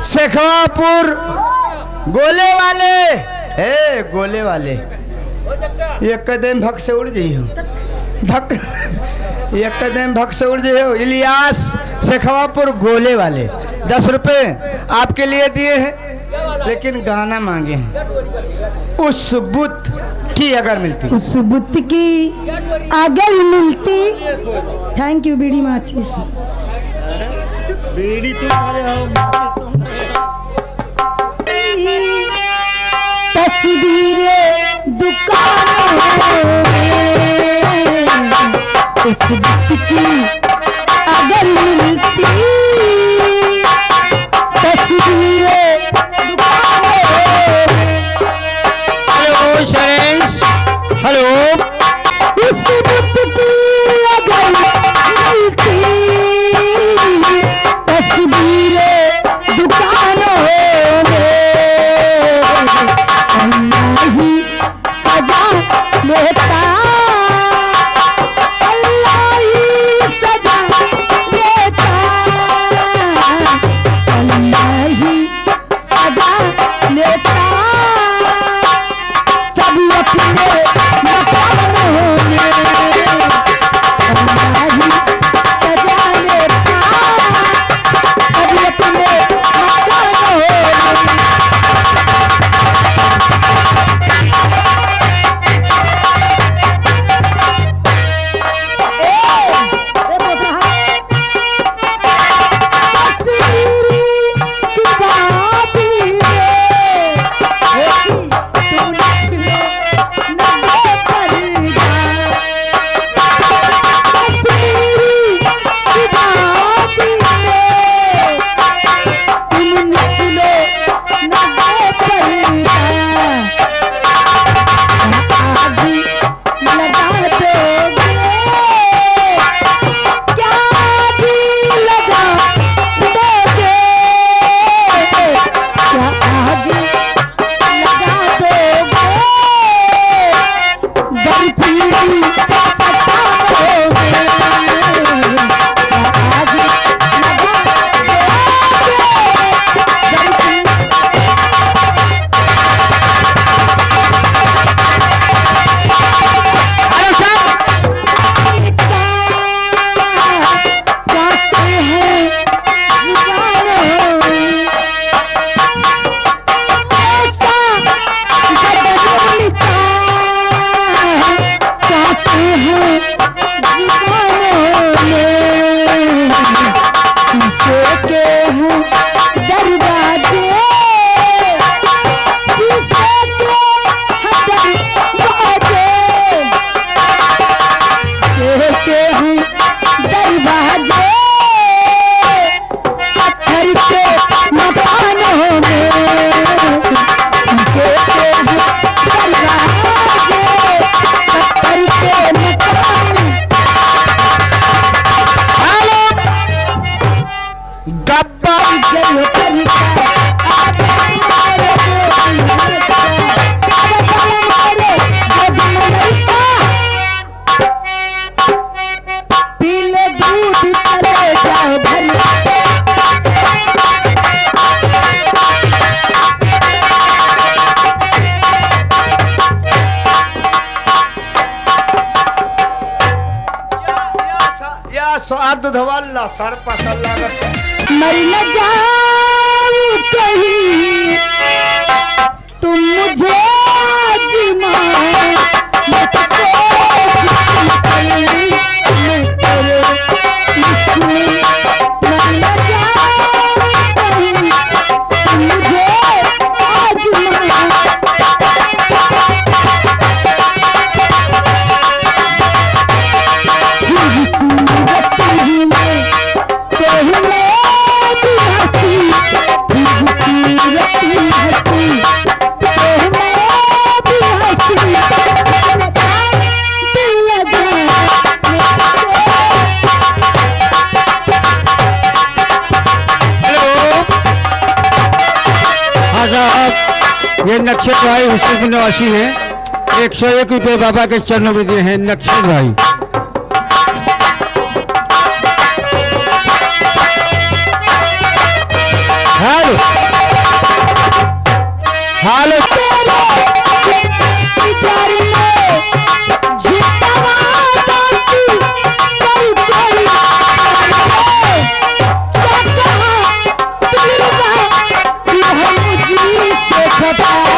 शेखवापुर गोले वाले गोले वाले एक कदम भक से उड़ जाइयो भक एक कदम भक से उड़ जाइयो। इलियास शेखवापुर गोले वाले 10 रुपए आपके लिए दिए हैं, लेकिन गाना मांगे हैं। उस बुत की अगर मिलती, उस बुत की अगर मिलती। थैंक यू बीड़ी माचिस। बीड़ी तुम तस्वीरें दुकानों में उस बुत की अगर मिलती। तस्वीरें दुकानों में। Hello Sharesh, hello. उस बुत की अगर मिलती तस्वीरें दुकानों में अल्लाह ही सजा लेता, अल्लाह ही सजा लेता, अल्लाह ही सजा लेता। सब अपने मकानों में अल्लाह ही सजा लेता, सब अपने मकानों में। अर्ध धवल्ला सर पसल्ला मर न जाऊं कहीं साहब, ये नक्षत्र भाई हुसैनपुर निवासी हैं, 101 रुपये बाबा के चरणों में दिए हैं नक्षत्र भाई। हेलो हेलो खता